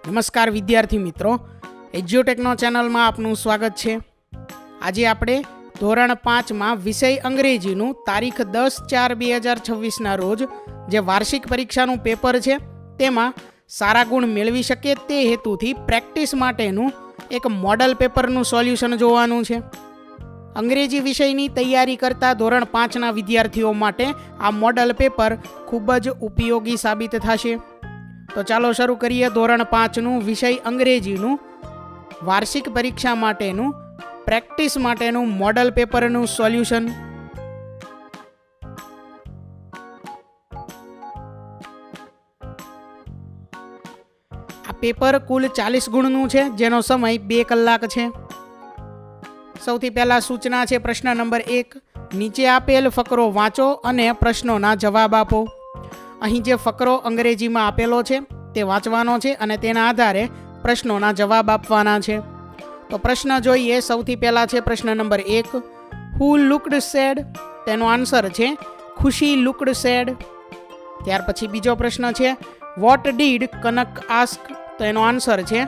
નમસ્કાર વિદ્યાર્થી મિત્રો, એજ્યુટેકનો ચેનલમાં આપનું સ્વાગત છે. આજે આપણે ધોરણ 5માં વિષય અંગ્રેજીનું તારીખ 10/4/2026ના રોજ જે વાર્ષિક પરીક્ષાનું પેપર છે તેમાં સારા ગુણ મેળવી શકે તે હેતુથી પ્રેક્ટિસ માટેનું એક મોડલ પેપરનું સોલ્યુશન જોવાનું છે. અંગ્રેજી વિષયની તૈયારી કરતા ધોરણ 5ના વિદ્યાર્થીઓ માટે આ મોડલ પેપર ખૂબ જ ઉપયોગી સાબિત થશે. તો ચાલો શરૂ કરીએ ધોરણ 5નું વિષય અંગ્રેજીનું વાર્ષિક પરીક્ષા માટેનું પ્રેક્ટિસ માટેનું મોડલ પેપરનું સોલ્યુશન. આ પેપર કુલ 40 ગુણનું છે, જેનો સમય 2 કલાક છે. સૌથી પહેલા સૂચના છે પ્રશ્ન નંબર 1. નીચે આપેલ ફકરો વાંચો અને પ્રશ્નોના જવાબ આપો. અહીં જે ફકરો અંગ્રેજીમાં આપેલો છે તે વાંચવાનો છે અને તેના આધારે પ્રશ્નોના જવાબ આપવાના છે. તો પ્રશ્ન જોઈએ. સૌથી પહેલા છે પ્રશ્ન નંબર 1. હુ લુક્ડ સેડ? તેનો આન્સર છે ખુશી લુક્ડ સેડ. ત્યાર પછી બીજો પ્રશ્ન છે વોટ ડીડ કનક આસ્ક? તો એનો આન્સર છે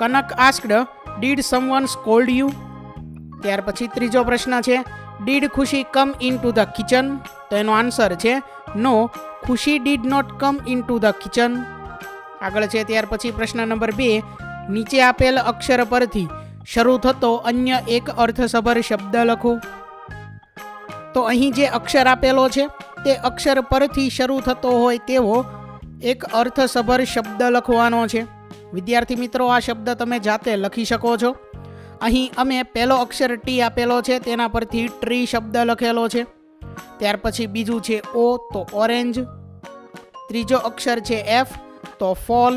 Kanak asked did someone scold you? ત્યાર પછી ત્રીજો પ્રશ્ન છે did Khushi come in to the kitchen? તો એનો આન્સર છે no, Khushi did not come in to the kitchen. આગળ છે ત્યાર પછી પ્રશ્ન નંબર 2. નીચે આપેલ અક્ષર પરથી શરૂ થતો અન્ય એક અર્થસભર શબ્દ લખો. તો અહીં જે અક્ષર આપેલો છે તે અક્ષર પરથી શરૂ થતો હોય તેવો એક અર્થસભર શબ્દ લખવાનો છે. વિદ્યાર્થી મિત્રો, આ શબ્દ તમે જાતે લખી શકો છો. અહીં અમે પહેલો અક્ષર ટી આપેલો છે, તેના પરથી ટ્રી શબ્દ લખેલો છે. ત્યાર પછી બીજું છે ઓ, તો ઓરેન્જ. ત્રીજો અક્ષર છે એફ, તો ફોલ.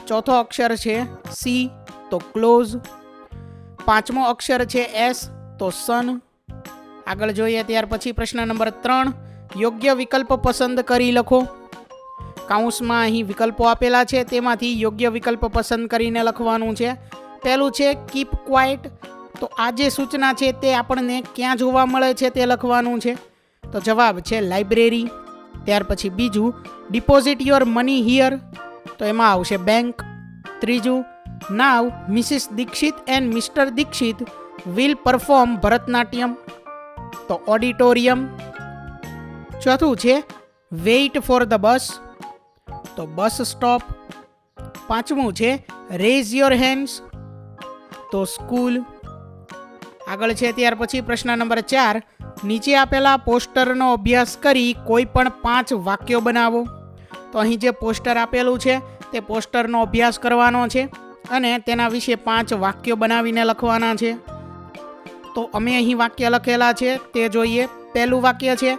ચોથો અક્ષર છે સી, તો ક્લોઝ. પાંચમો અક્ષર છે એસ, તો સન. આગળ જોઈએ ત્યાર પછી પ્રશ્ન નંબર 3. યોગ્ય વિકલ્પ પસંદ કરી લખો. કાઉન્સમાં અહીં વિકલ્પો આપેલા છે, તેમાંથી યોગ્ય વિકલ્પ પસંદ કરીને લખવાનું છે. પહેલું છે કીપ ક્વાઇટ. તો આ જે સૂચના છે તે આપણને ક્યાં જોવા મળે છે તે લખવાનું છે. તો જવાબ છે લાઇબ્રેરી. ત્યાર પછી બીજું ડિપોઝિટ યોર મની હિયર. તો એમાં આવશે બેંક. ત્રીજું now Mrs Dixit and Mr Dixit will perform Bharatanatyam. તો ઓડિટોરિયમ. ચોથું છે વેઇટ ફોર ધ બસ. તો બસ સ્ટોપ. પાંચમું છે રેઝ યોર હેન્ડ્સ. તો સ્કૂલ. આગળ છે ત્યાર પછી પ્રશ્ન નંબર 4. નીચે આપેલા પોસ્ટરનો અભ્યાસ કરી કોઈ પણ 5 વાક્યો બનાવો. તો અહીં જે પોસ્ટર આપેલું છે તે પોસ્ટરનો અભ્યાસ કરવાનો છે અને તેના વિશે 5 વાક્યો બનાવીને લખવાના છે. તો અમે અહીં વાક્ય લખેલા છે તે જોઈએ. પહેલું વાક્ય છે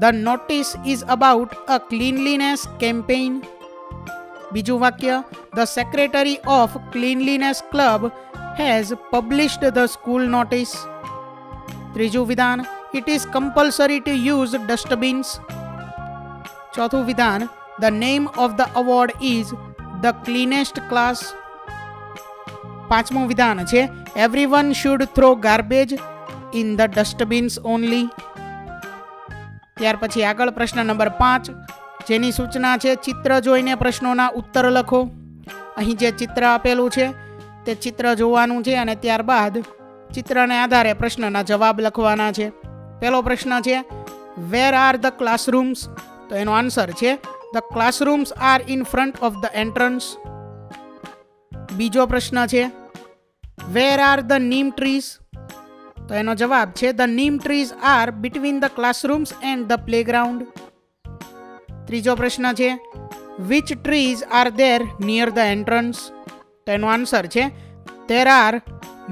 the notice is about a cleanliness campaign. બીજું વાક્ય the secretary of cleanliness club has published the school notice. ત્રીજું વિધાન it is compulsory to use ડસ્ટબિન્સ. ચોથું વિધાન the name of the award is the cleanest class. પાંચમું વિધાન છે everyone should throw garbage in the ડસ્ટબિન્સ only. ત્યાર પછી આગળ પ્રશ્ન નંબર 5, જેની સૂચના છે ચિત્ર જોઈને પ્રશ્નોના ઉત્તર લખો. અહીં જે ચિત્ર આપેલું છે તે ચિત્ર જોવાનું છે અને ત્યારબાદ ચિત્રને આધારે પ્રશ્નના જવાબ લખવાના છે. પહેલો પ્રશ્ન છે વેર આર ધ ક્લાસરૂમ્સ? તો એનો આન્સર છે the classrooms are in front of the entrance. બીજો પ્રશ્ન છે where are the neem trees? તો એનો જવાબ છે the neem trees are between the classrooms and the playground. ત્રીજો પ્રશ્ન છે which trees are there near the entrance? તો એનો આન્સર છે there are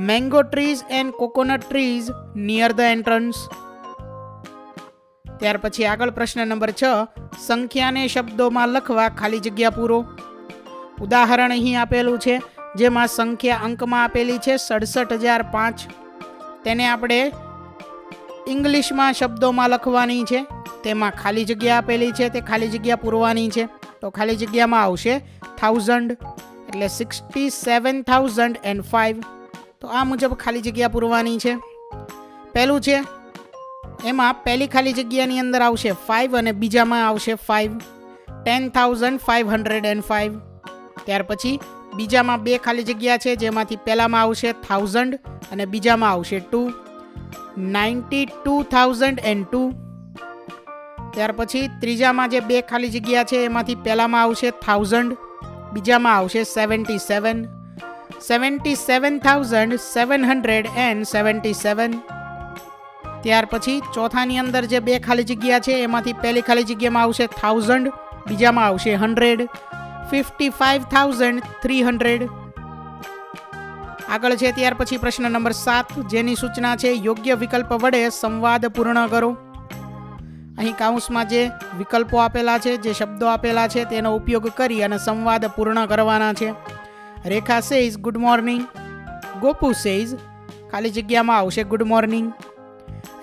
mango trees and coconut trees near the entrance. ત્યાર પછી આગળ પ્રશ્ન નંબર 6. સંખ્યાને શબ્દોમાં લખવા ખાલી જગ્યા પૂરો. ઉદાહરણ અહીં આપેલું છે જેમાં સંખ્યા અંકમાં આપેલી છે 67,005. તેને આપણે ઇંગ્લિશમાં શબ્દોમાં લખવાની છે. તેમાં ખાલી જગ્યા આપેલી છે, તે ખાલી જગ્યા પૂરવાની છે. તો ખાલી જગ્યામાં આવશે 1000 એટલે 67,005. તો આ મુજબ ખાલી જગ્યા પૂરવાની છે. પહેલું છે એમાં પહેલી ખાલી જગ્યાની અંદર આવશે 5 અને બીજામાં આવશે 5. 10,505. ત્યાર પછી બીજામાં 2 ખાલી જગ્યા છે, જેમાંથી પહેલામાં આવશે 1000 અને બીજામાં આવશે 2. 92,002. ત્યાર પછી ત્રીજામાં જે 2 ખાલી જગ્યા છે એમાંથી પહેલામાં આવશે 1000, બીજામાં આવશે 77. 77,777. ત્યાર પછી ચોથાની અંદર જે 2 ખાલી જગ્યા છે એમાંથી પહેલી ખાલી જગ્યામાં આવશે 1000, બીજામાં આવશે 100. 55,300. આગળ છે ત્યાર પછી પ્રશ્ન નંબર 7, જેની સૂચના છે યોગ્ય વિકલ્પ વડે સંવાદ પૂર્ણ કરો. અહીં કાઉન્સમાં જે વિકલ્પો આપેલા છે, જે શબ્દો આપેલા છે તેનો ઉપયોગ કરી અને સંવાદ પૂર્ણ કરવાના છે. Rekha says good morning. Gopu says ખાલી જગ્યામાં આવશે good morning.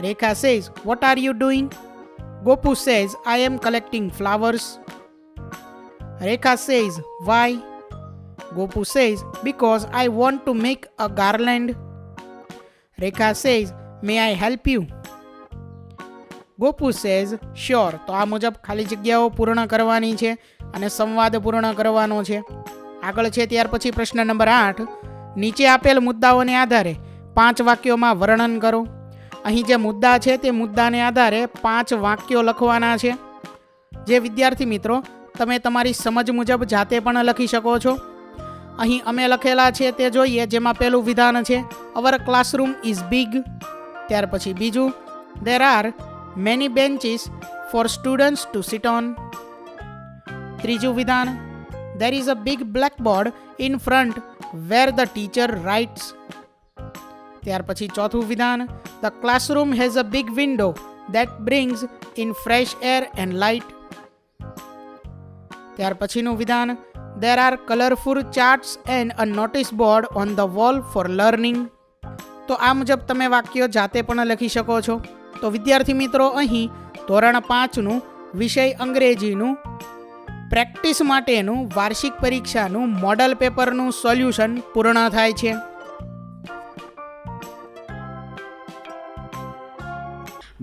Rekha says what are you doing. Gopu says I am collecting flowers. Rekha says why. Gopu says, because I want to make a garland. Rekha says, may I help you? Gopu says, sure. તો આ મુજબ ખાલી જગ્યાઓ પૂર્ણ કરવાની છે અને સંવાદ પૂર્ણ કરવાનો છે. આગળ છે ત્યાર પછી પ્રશ્ન નંબર 8, નીચે આપેલ મુદ્દાઓને આધારે 5 વાક્યોમાં વર્ણન કરો. અહીં જે મુદ્દા છે તે મુદ્દાને આધારે 5 વાક્યો લખવાના છે, જે વિદ્યાર્થી મિત્રો તમે તમારી સમજ મુજબ જાતે પણ લખી શકો છો. અહીં અમે લખેલા છે તે જોઈએ, જેમાં પહેલું વિધાન છે અવર ક્લાસરૂમ ઇઝ બિગ. ત્યાર પછી બીજું there are many benches for students to sit on. ત્રીજું વિધાન there is a big blackboard in front where the teacher writes. ત્યાર પછી ચોથું વિધાન the classroom has a big window that brings in fresh air and light. ત્યાર પછીનું વિધાન There are colorful charts and a notice board on the wall for learning. તો આ મુજબ તમે વાક્યો જાતે પણ લખી શકો છો. તો વિદ્યાર્થી મિત્રો અહીં ધોરણ 5નું વિષય અંગ્રેજીનું પ્રેક્ટિસ માટેનું વાર્ષિક પરીક્ષાનું મોડલ પેપરનું સોલ્યુશન પૂર્ણ થાય છે.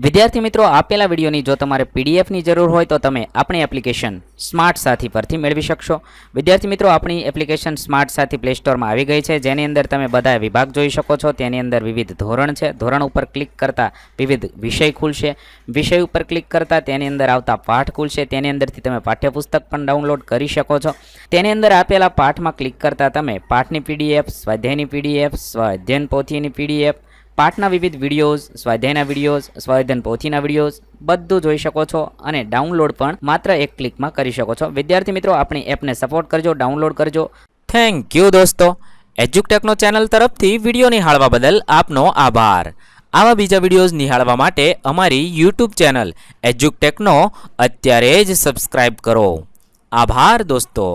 વિદ્યાર્થી મિત્રો, આપેલા વિડીયોની જો તમારે પીડીએફની જરૂર હોય તો તમે આપણી એપ્લિકેશન સ્માર્ટ સાથી પરથી મેળવી શકશો. વિદ્યાર્થી મિત્રો, આપણી એપ્લિકેશન સ્માર્ટ સાથી પ્લે સ્ટોરમાં આવી ગઈ છે, જેની અંદર તમે બધા વિભાગ જોઈ શકો છો. તેની અંદર વિવિધ ધોરણ છે. ધોરણ ઉપર ક્લિક કરતાં વિવિધ વિષય ખુલશે. વિષય ઉપર ક્લિક કરતાં તેની અંદર આવતા પાઠ ખુલશે. તેની અંદરથી તમે પાઠ્યપુસ્તક પણ ડાઉનલોડ કરી શકો છો. તેની અંદર આપેલા પાઠમાં ક્લિક કરતાં તમે પાઠની પીડીએફ, સ્વાધ્યાયની પીડીએફ, સ્વાધ્યાયન પોથીની પીડીએફ, પાઠના વિવિધ વિડીયોઝ, સ્વાધ્યાયના વિડીયોઝ, સ્વાધ્યાયન પોથીના વિડીયોઝ બધું જોઈ શકો છો અને ડાઉનલોડ પણ માત્ર એક ક્લિકમાં કરી શકો છો. વિદ્યાર્થી મિત્રો, આપણી એપને સપોર્ટ કરજો, ડાઉનલોડ કરજો. થેન્ક યુ દોસ્તો. એજ્યુકટેકનો ચેનલ તરફથી વિડીયો નિહાળવા બદલ આપનો આભાર. આવા બીજા વિડીયોઝ નિહાળવા માટે અમારી યુટ્યુબ ચેનલ એજ્યુકટેકનો અત્યારે જ સબસ્ક્રાઇબ કરો. આભાર દોસ્તો.